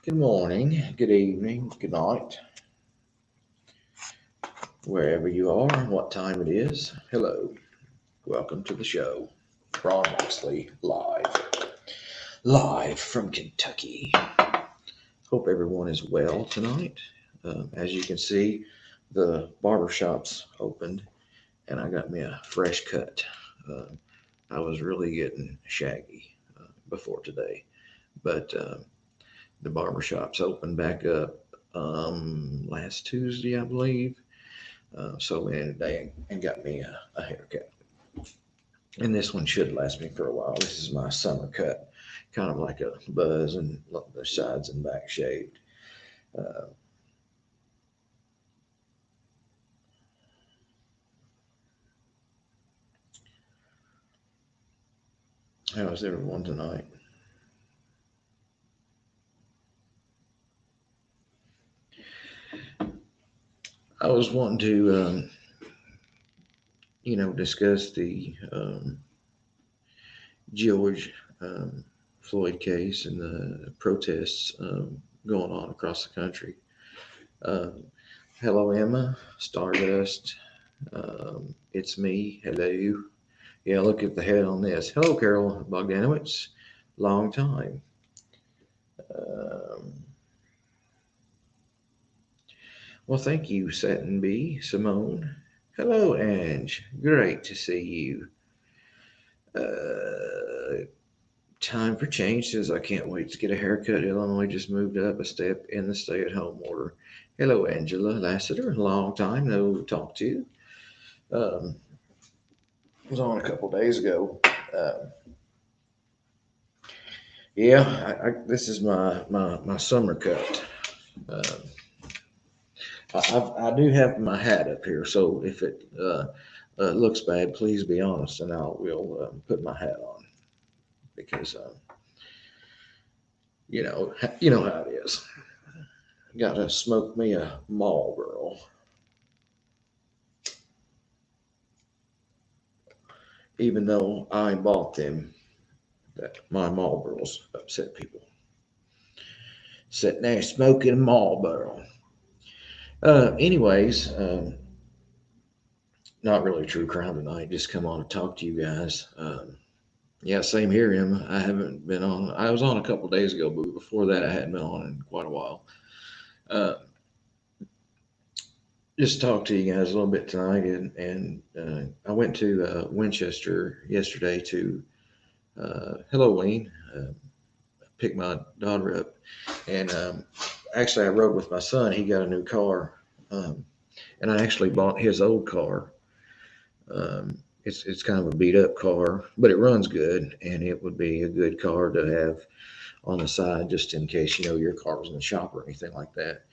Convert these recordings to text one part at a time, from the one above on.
Good morning, good evening, good night, wherever you are and what time it is. Hello, welcome to the show. Ron Moxley live from Kentucky. Hope everyone is well tonight. As you can see, the barbershop's opened and I got me a fresh cut. Uh, I was really getting shaggy before today, but the barbershop's opened back up last Tuesday, I believe. So went in today and got me a haircut. And this one should last me for a while. This is my summer cut, kind of like a buzz and the sides and back shaved. Uh, how's everyone tonight? I was wanting to, discuss the George Floyd case and the protests going on across the country. Um, Hello, Emma, Stardust. It's me. Hello. Yeah, look at the head on this. Hello, Carol Bogdanowitz. Long time. Um, well, thank you, Satin B, Simone. Hello, Ange. Great to see you. Uh, time for change says I can't wait to get a haircut. Illinois just moved up a step in the stay-at-home order. Hello, Angela Lassiter. Long time no talk to you. Was on a couple days ago. Uh, yeah, this is my summer cut. Uh, I do have my hat up here, so if it looks bad, please be honest, and I will put my hat on because you know how it is. Got to smoke me a Marlboro, even though I bought them. That my Marlboros upset people. Sitting there smoking a Marlboro. Anyways, not really true crime tonight. Just come on to talk to you guys. Yeah, same here, Emma. I haven't been on. I was on a couple days ago, but before that, I hadn't been on in quite a while. Uh, just talk to you guys a little bit tonight, and I went to Winchester yesterday to Halloween, pick my daughter up, and actually I rode with my son. He got a new car, um, and I actually bought his old car. It's kind of a beat up car, but it runs good, and it would be a good car to have on the side just in case your car was in the shop or anything like that.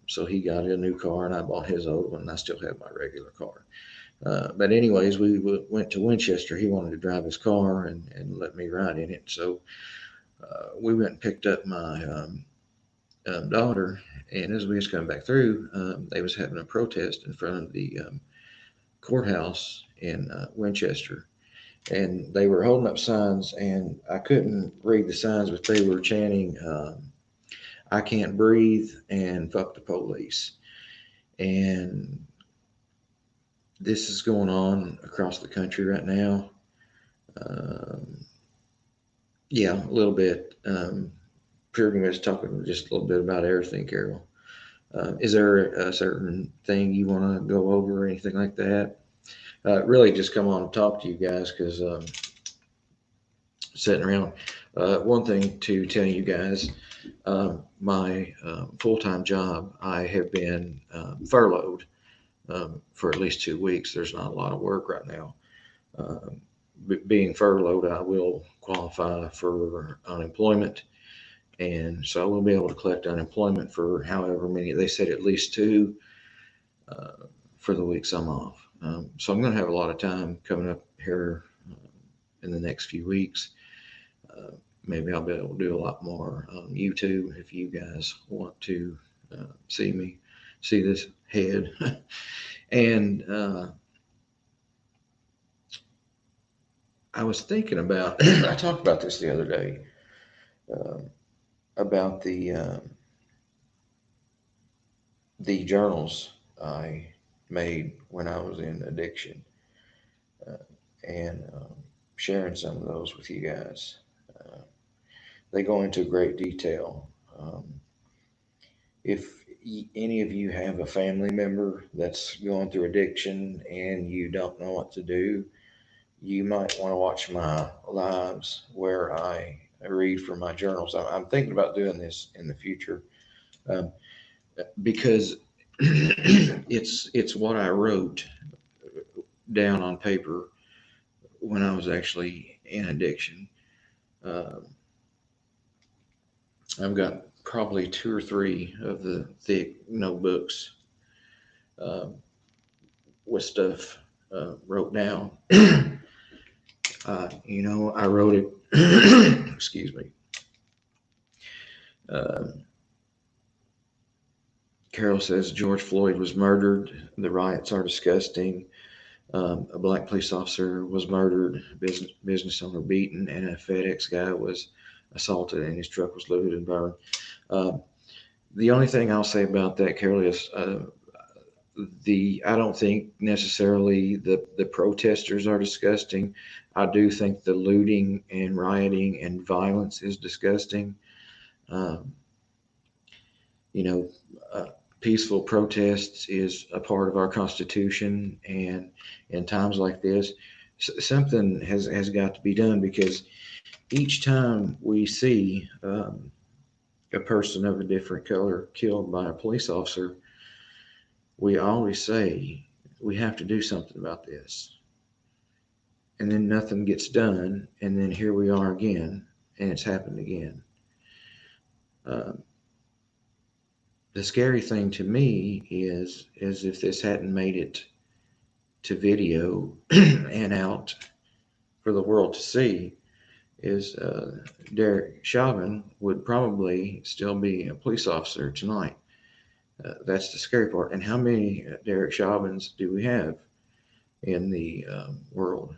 So he got a new car, and I bought his old one. And I still have my regular car. But anyways, went to Winchester. He wanted to drive his car and let me ride in it. So we went and picked up my daughter, and as we was coming back through, they was having a protest in front of the courthouse in Winchester, and they were holding up signs, and I couldn't read the signs, but they were chanting, "I can't breathe" and "fuck the police." And this is going on across the country right now. Um, yeah, a little bit. Pretty much talking just a little bit about everything, Carol. Is there a certain thing you want to go over or anything like that? Really, just come on and talk to you guys because sitting around. One thing to tell you guys, my full-time job, I have been furloughed for at least 2 weeks. There's not a lot of work right now. Um, Being furloughed, I will qualify for unemployment, and so I will be able to collect unemployment for however many. They said at least two for the weeks I'm off. So I'm going to have a lot of time coming up here in the next few weeks. Uh, Maybe I'll be able to do a lot more on YouTube if you guys want to see me, see this head. And I was thinking about, I talked about this the other day. Um, about the journals I made when I was in addiction, uh, and sharing some of those with you guys. Uh, they go into great detail. Um, if any of you have a family member that's going through addiction and you don't know what to do, you might want to watch my lives where I read from my journals. I'm thinking about doing this in the future, um, because it's what I wrote down on paper when I was actually in addiction. Um, I've got probably two or three of the thick notebooks, um, with stuff wrote down. I wrote it. Excuse me. Uh, Carol says George Floyd was murdered. The riots are disgusting. A black police officer was murdered. Business owner beaten, and a FedEx guy was assaulted, and his truck was looted and burned. Um, the only thing I'll say about that, Carol, is I don't think necessarily the protesters are disgusting. I do think the looting and rioting and violence is disgusting. Um, you know, uh, Peaceful protests is a part of our Constitution, and in times like this, something has got to be done, because each time we see a person of a different color killed by a police officer, we always say we have to do something about this, and then nothing gets done, and then here we are again, and it's happened again. Uh, the scary thing to me is if this hadn't made it to video and out for the world to see, is Derek Chauvin would probably still be a police officer tonight. That's the scary part. And how many Derek Chauvins do we have in the world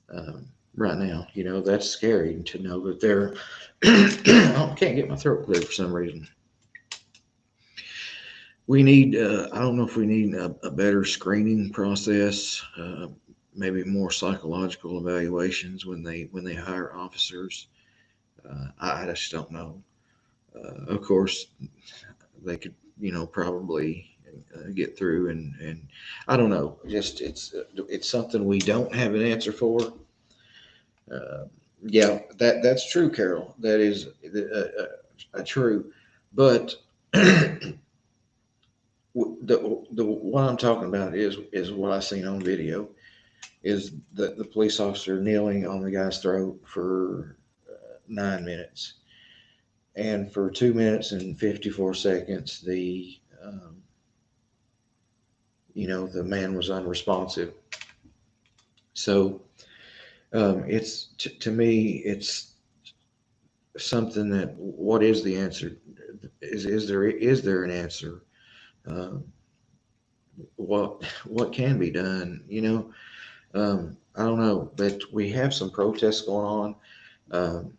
um, right now? That's scary to know that they're. I can't get my throat clear for some reason. We need, I don't know if we need a better screening process, maybe more psychological evaluations when they hire officers. I just don't know. Of course, they could, probably get through, and I don't know. Just it's something we don't have an answer for. Uh, yeah, that's true, Carol. That is true, but the what I'm talking about is what I seen on video, is the police officer kneeling on the guy's throat for 9 minutes, and for 2 minutes and 54 seconds um, the man was unresponsive. So it's to me it's something that, what is the answer? Is there an answer? Um, what can be done? I don't know, but we have some protests going on. Um,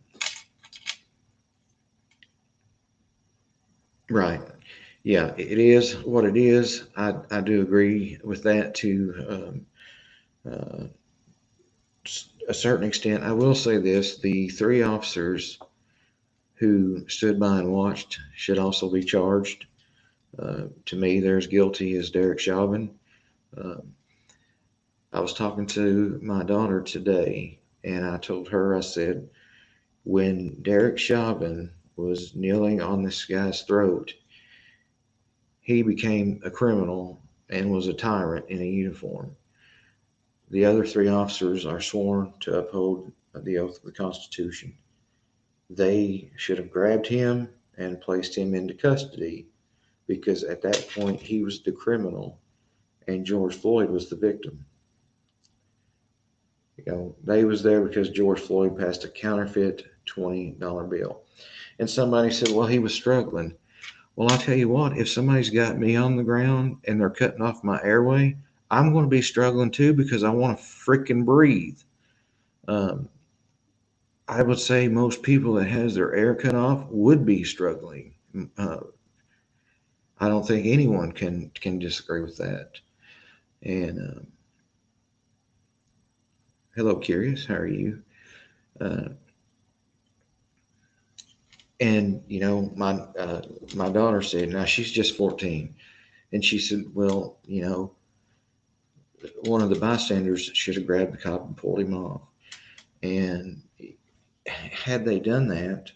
right. Yeah, it is what it is. I do agree with that to uh, a certain extent. I will say this: the three officers who stood by and watched should also be charged. To me, they're as guilty as Derek Chauvin. Uh, I was talking to my daughter today, and I told her, I said, when Derek Chauvin was kneeling on this guy's throat, he became a criminal and was a tyrant in a uniform. The other three officers are sworn to uphold the oath of the Constitution. They should have grabbed him and placed him into custody, because at that point he was the criminal and George Floyd was the victim. They was there because George Floyd passed a counterfeit $20 bill. And somebody said, well, he was struggling. Well, I tell you what, if somebody's got me on the ground and they're cutting off my airway, I'm going to be struggling too, because I want to freaking breathe. Um, I would say most people that has their air cut off would be struggling. Uh, I don't think anyone can disagree with that. And hello, Curious, how are you? Uh, and my daughter said, now she's just 14, and she said, well, one of the bystanders should have grabbed the cop and pulled him off. And had they done that,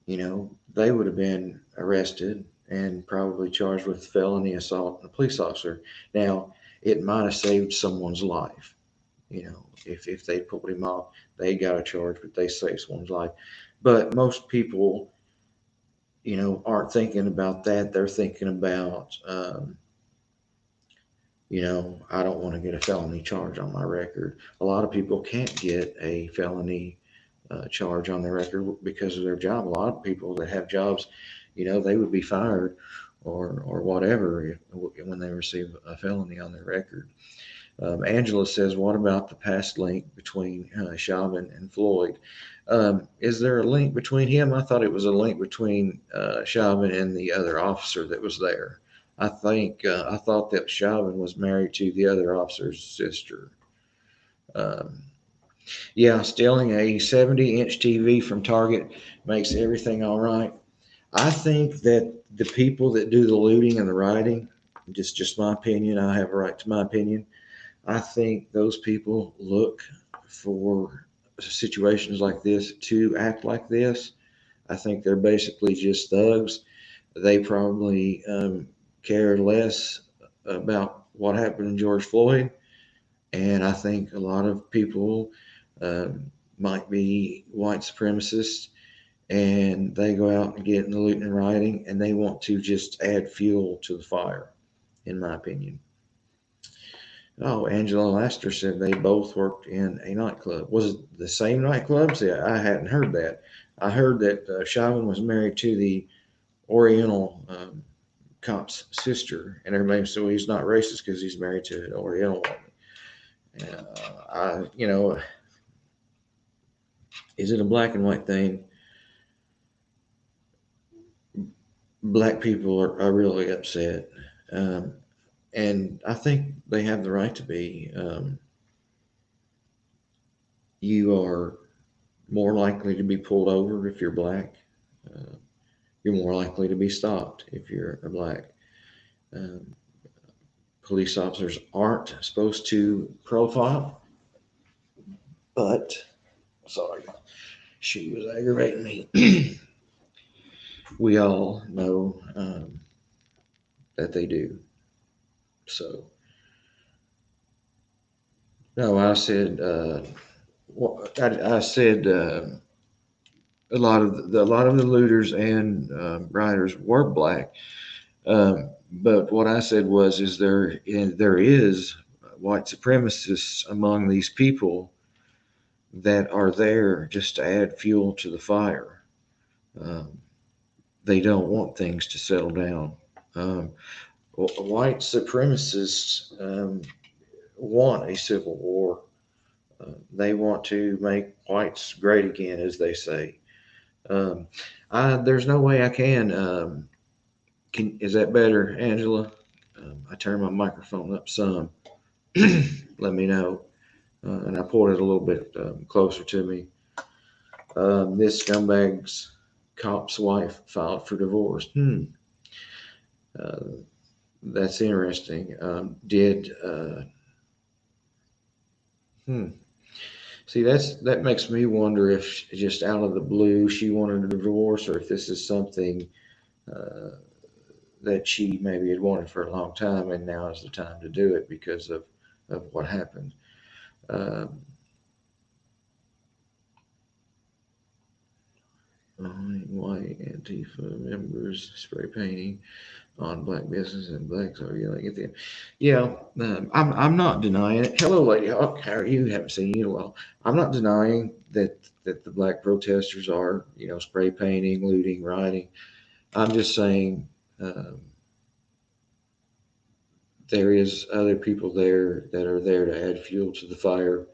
they would have been arrested and probably charged with felony assault on a police officer. Now, it might have saved someone's life. If they pulled him off, they got a charge, but they saved someone's life. But most people, aren't thinking about that. They're thinking about, I don't want to get a felony charge on my record. A lot of people can't get a felony charge on their record because of their job. A lot of people that have jobs, they would be fired or whatever when they receive a felony on their record. Angela says, what about the past link between Chauvin and Floyd? Is there a link between him? I thought it was a link between Chauvin and the other officer that was there. I thought that Chauvin was married to the other officer's sister. Um, yeah, stealing a 70-inch TV from Target makes everything all right. I think that the people that do the looting and the rioting, just my opinion, I have a right to my opinion. I think those people look for situations like this to act like this. I think they're basically just thugs. They probably care less about what happened in George Floyd. And I think a lot of people might be white supremacists and they go out and get in the looting and rioting and they want to just add fuel to the fire, in my opinion. Oh, Angela Laster said they both worked in a nightclub. Was it the same nightclub? See, I hadn't heard that. I heard that Chauvin was married to the Oriental cop's sister, and everybody said, well, he's not racist because he's married to an Oriental woman. Is it a black and white thing? Black people are really upset. Um, and I think they have the right to be. You are more likely to be pulled over if you're black. Uh, you're more likely to be stopped if you're a black. Um, Police officers aren't supposed to profile, but sorry, she was aggravating me. We all know that they do. So, no, I said, I said a lot of the looters and rioters were black. But what I said was, there is white supremacists among these people that are there just to add fuel to the fire. Um, they don't want things to settle down. Um, White supremacists want a civil war. They want to make whites great again, as they say. Um, there's no way I can. Is that better, Angela? I turned my microphone up some. Let me know. And I pulled it a little bit closer to me. This scumbag's cop's wife filed for divorce. Uh, that's interesting. Hmm. See, that makes me wonder if just out of the blue she wanted a divorce, or if this is something uh, that she maybe had wanted for a long time, and now is the time to do it because of what happened. Um, White Antifa members spray painting on black business and blacks are yelling at them. Yeah, I'm not denying it. Hello, Lady Hawk. How are you? Haven't seen you in a while. I'm not denying that the black protesters are, spray painting, looting, rioting. I'm just saying there is other people there that are there to add fuel to the fire.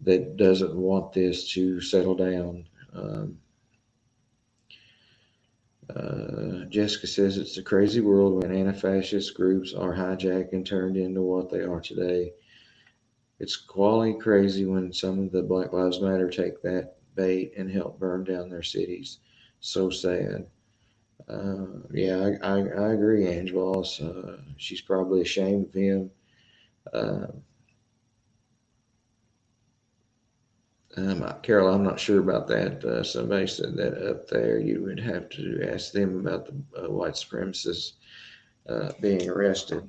that doesn't want this to settle down. Jessica says it's a crazy world when anti-fascist groups are hijacked and turned into what they are today. It's quality crazy when some of the Black Lives Matter take that bait and help burn down their cities. So sad. Yeah, I agree, Angela. She's probably ashamed of him. Uh, Carol, I'm not sure about that. Somebody said that up there. You would have to ask them about the white supremacists being arrested.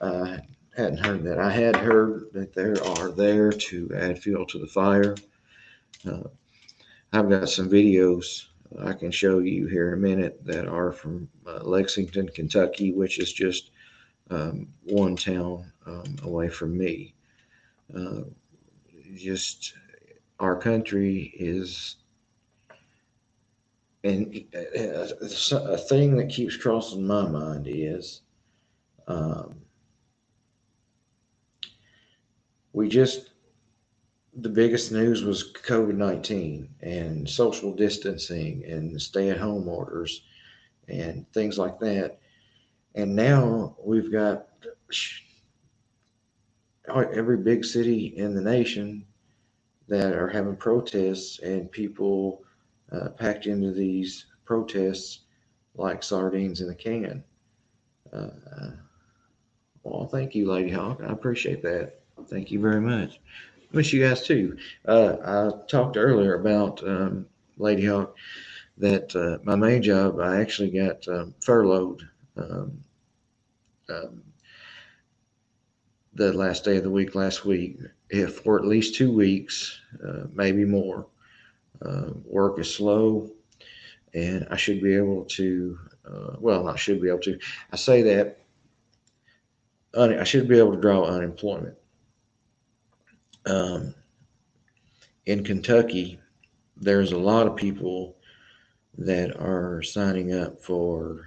I hadn't heard that. I had heard that there are there to add fuel to the fire. Uh, I've got some videos I can show you here in a minute that are from Lexington, Kentucky, which is just one town away from me. Uh, just our country is, and a thing that keeps crossing my mind is um, we just the biggest news was COVID-19 and social distancing and stay-at-home orders and things like that. And now we've got every big city in the nation that are having protests and people packed into these protests like sardines in a can. Uh, well, thank you, Lady Hawk. I appreciate that. Thank you very much. I miss you guys too. I talked earlier about Lady Hawk that my main job, I actually got furloughed um, um, the last day of the week last week, if for at least 2 weeks, maybe more. Work is slow, and I should be able to. Well, I should be able to. I say that I should be able to draw unemployment. Um, in Kentucky, there's a lot of people that are signing up for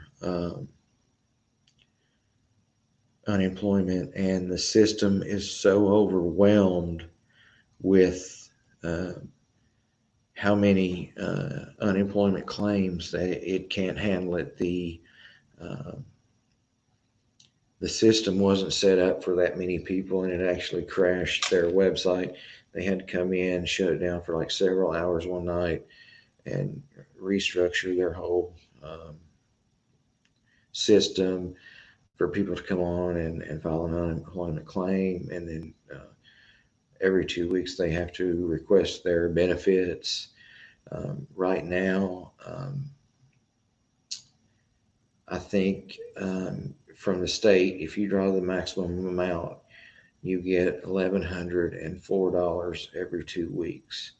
unemployment, and the system is so overwhelmed with uh, how many unemployment claims that it can't handle it. Uh, the system wasn't set up for that many people, and it actually crashed their website. They had to come in, shut it down for like several hours one night, and restructure their whole system for people to come on and file an unemployment claim. And then every 2 weeks, they have to request their benefits. Right now, I think from the state, if you draw the maximum amount, you get $1,104 every 2 weeks.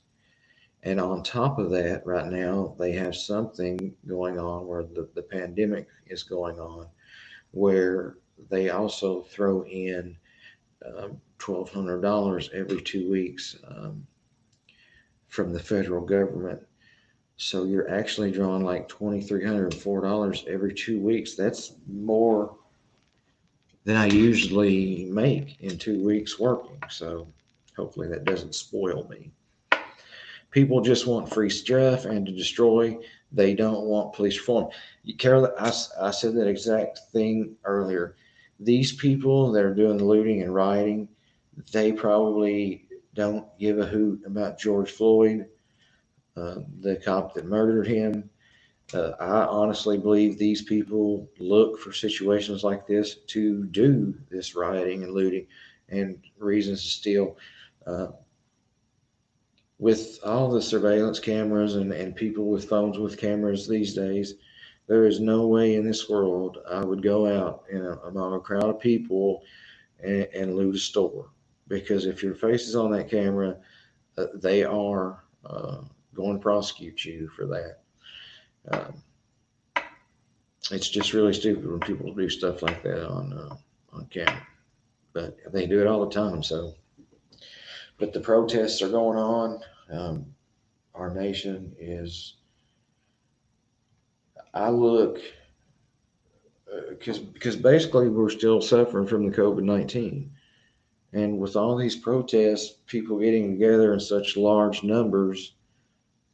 And on top of that, right now, they have something going on where the pandemic is going on, where they also throw in $1,200 every 2 weeks from the federal government. So you're actually drawing like $2,304 every 2 weeks. That's more than I usually make in 2 weeks working. So hopefully that doesn't spoil me. People just want free stuff and to destroy. They don't want police reform. Carol, I said that exact thing earlier. These people that are doing the looting and rioting, they probably don't give a hoot about George Floyd, the cop that murdered him. I honestly believe these people look for situations like this to do this rioting and looting and reasons to steal. Uh, with all the surveillance cameras and people with phones with cameras these days, there is no way in this world I would go out among a crowd of people and loot a store. Because if your face is on that camera, they are going to prosecute you for that. Um, it's just really stupid when people do stuff like that on camera, but they do it all the time. So, but the protests are going on. Um, our nation is. I look because basically we're still suffering from the COVID-19, And with all these protests, people getting together in such large numbers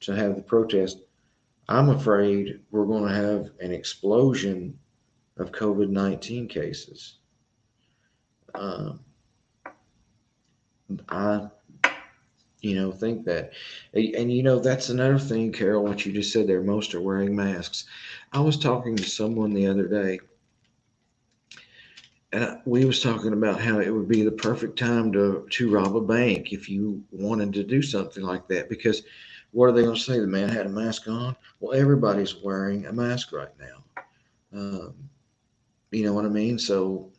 to have the protest, I'm afraid we're going to have an explosion of COVID-19 cases. Um, I, think that, and that's another thing, Carol, what you just said there. Most are wearing masks. I was talking to someone the other day, and we was talking about how it would be the perfect time to rob a bank if you wanted to do something like that. Because what are they going to say? The man had a mask on. Well, everybody's wearing a mask right now. Um, you know what I mean? So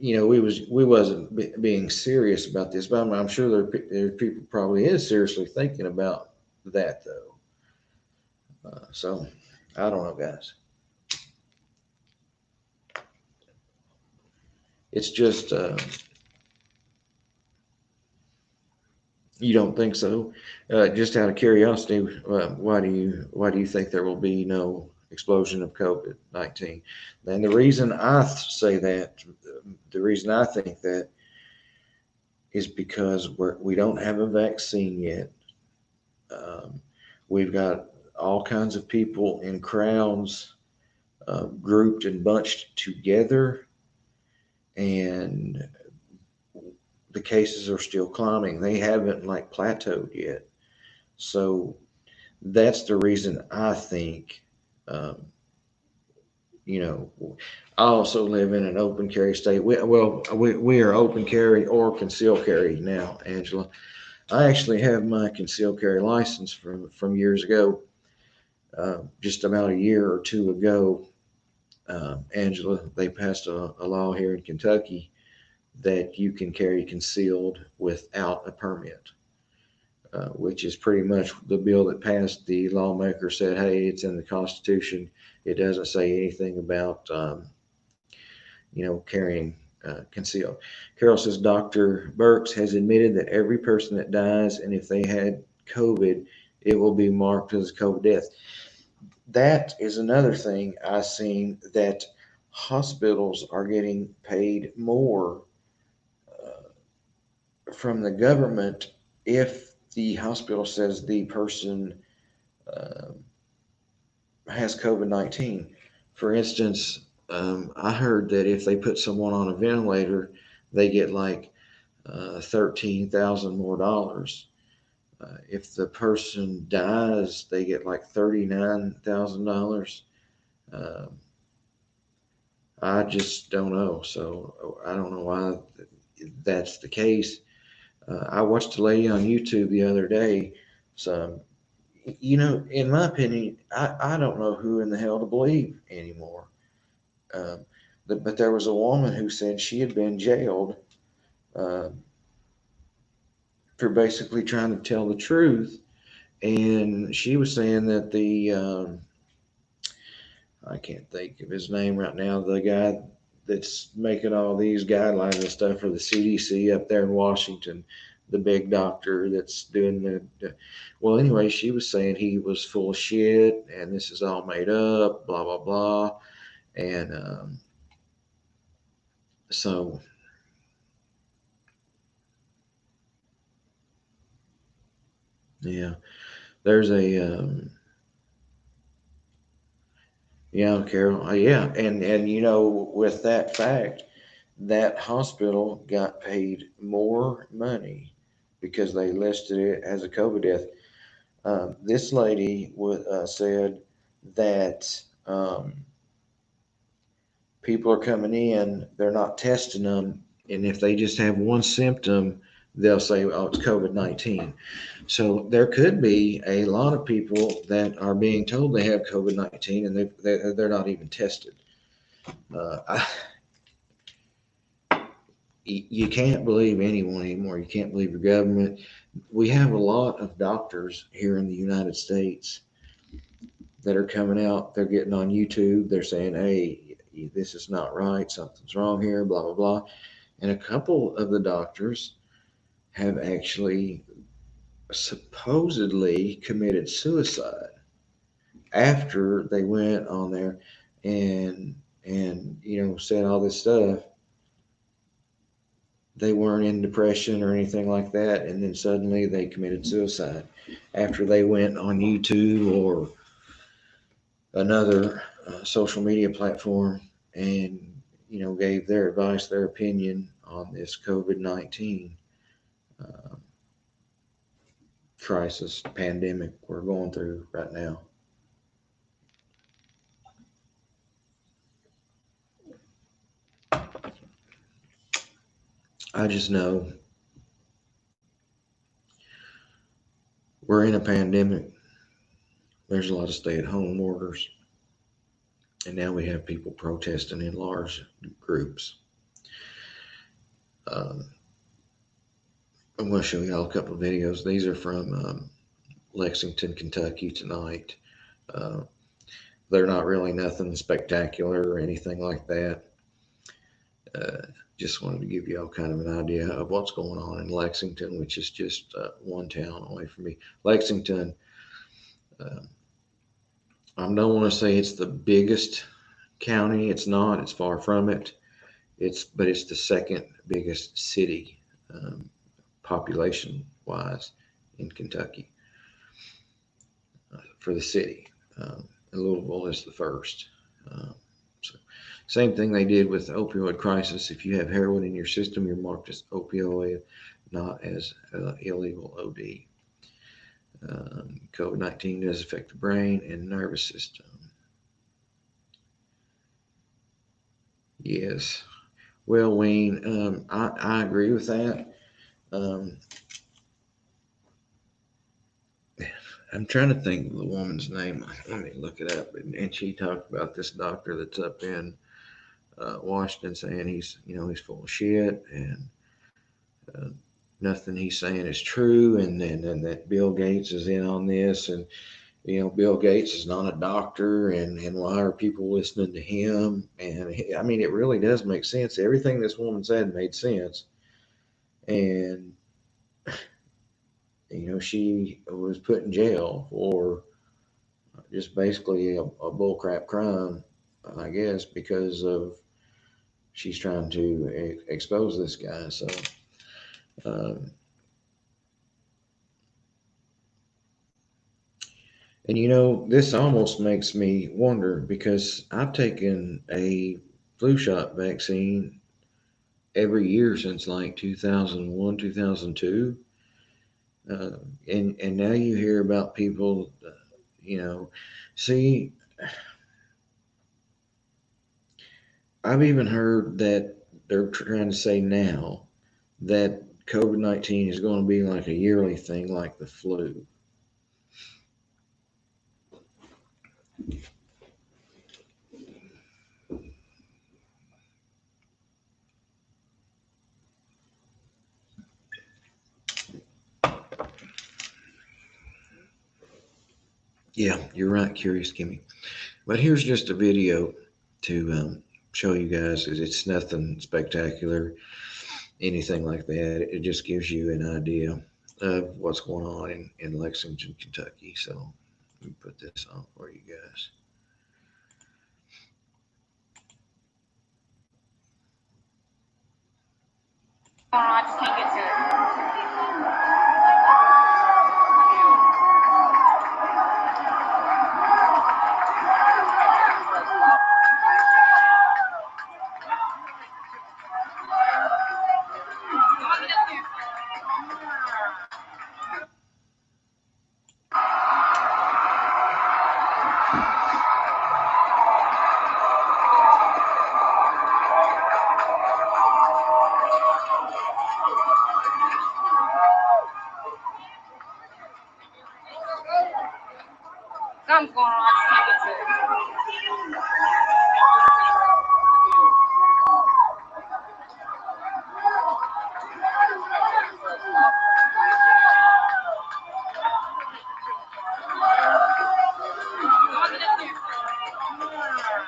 we wasn't being serious about this, but I'm sure there are people probably is seriously thinking about that though. So I don't know, guys. It's just you don't think so? Just out of curiosity, why do you think there will be no explosion of COVID-19? And the reason I say that, the reason I think that is because we don't have a vaccine yet. Um, we've got all kinds of people in crowds, grouped and bunched together, and the cases are still climbing. They haven't like plateaued yet. So that's the reason I think, um, you know, I also live in an open carry state. We are open carry or concealed carry now, Angela. I actually have my concealed carry license from years ago. Just about a year or two ago, Angela, they passed a law here in Kentucky that you can carry concealed without a permit, which is pretty much the bill that passed. The lawmaker said, "Hey, it's in the Constitution. It doesn't say anything about carrying concealed." Carol says Dr. Burks has admitted that every person that dies, and if they had COVID, it will be marked as a COVID death. That is another thing I've seen, that hospitals are getting paid more from the government if the hospital says the person uh, has COVID-19. For instance, I heard that if they put someone on a ventilator, they get like 13,000 more dollars. If the person dies, they get like $39,000. Um, I just don't know. So I don't know why that's the case. I watched a lady on YouTube the other day. So, in my opinion, I don't know who in the hell to believe anymore. Um, but there was a woman who said she had been jailed uh, for basically trying to tell the truth. And she was saying that I can't think of his name right now, the guy that's making all these guidelines and stuff for the CDC up there in Washington, the big doctor that's doing well, anyway, she was saying he was full of shit and this is all made up, blah, blah, blah. And so, yeah, there's yeah, Carol, yeah. And, with that fact, that hospital got paid more money because they listed it as a COVID death. This lady said that people are coming in, they're not testing them, and if they just have one symptom, they'll say, "Oh, it's COVID-19." So there could be a lot of people that are being told they have COVID-19 and they're not even tested. I, you can't believe anyone anymore. You can't believe your government. We have a lot of doctors here in the United States that are coming out. They're getting on YouTube. They're saying, "Hey, this is not right. Something's wrong here." Blah blah blah. And a couple of the doctors have actually supposedly committed suicide after they went on there and said all this stuff. they weren't in depression or anything like that, and then suddenly they committed suicide after they went on YouTube or another social media platform and gave their advice, their opinion on this COVID-19 uh, crisis pandemic we're going through right now. I just know we're in a pandemic. There's a lot of stay-at-home orders, and now we have people protesting in large groups. Um, I'm going to show you all a couple of videos. These are from Lexington, Kentucky tonight. Uh, they're not really nothing spectacular or anything like that. Just wanted to give you all kind of an idea of what's going on in Lexington, which is just one town away from me. Lexington, uh, I don't want to say it's the biggest county. It's not. It's far from it. But it's the second biggest city, population wise, in Kentucky for the city. Louisville is the first. So same thing they did with the opioid crisis. If you have heroin in your system, you're marked as opioid, not as illegal OD. COVID-19 does affect the brain and nervous system. Yes. Well, Wayne, I agree with that. I'm trying to think of the woman's name. Let me look it up. And she talked about this doctor that's up in Washington saying he's full of shit and uh, nothing he's saying is true. And that Bill Gates is in on this. And, Bill Gates is not a doctor. And why are people listening to him? And I mean, it really does make sense. Everything this woman said made sense. And she was put in jail for just basically a bullcrap crime, I guess, because of she's trying to expose this guy. So, um, and this almost makes me wonder because I've taken a flu shot vaccine every year since like 2001, 2002. And now you hear about people, see, I've even heard that they're trying to say now that COVID-19 is going to be like a yearly thing, like the flu. Yeah, you're right, Curious Kimmy. But here's just a video to show you guys. It's nothing spectacular, anything like that. It just gives you an idea of what's going on in Lexington, Kentucky. So let me put this on for you guys. Oh, I just can't get to it. Something's going on. I just can't get to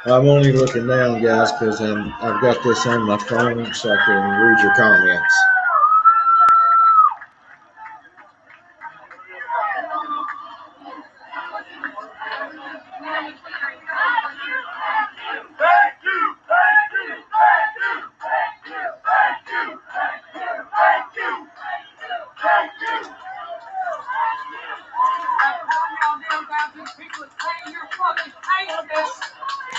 it. I'm only looking down, guys, because I've got this on my phone so I can read your comments. people is paying your fucking paycheck.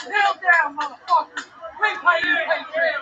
Kneel down, motherfuckers. We pay your paycheck.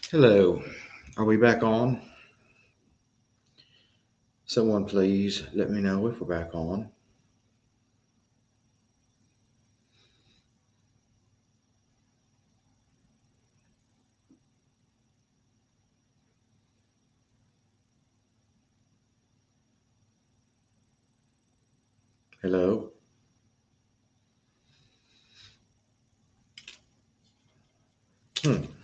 Hello, are we back on? Someone please let me know if we're back on. Hello? Hmm.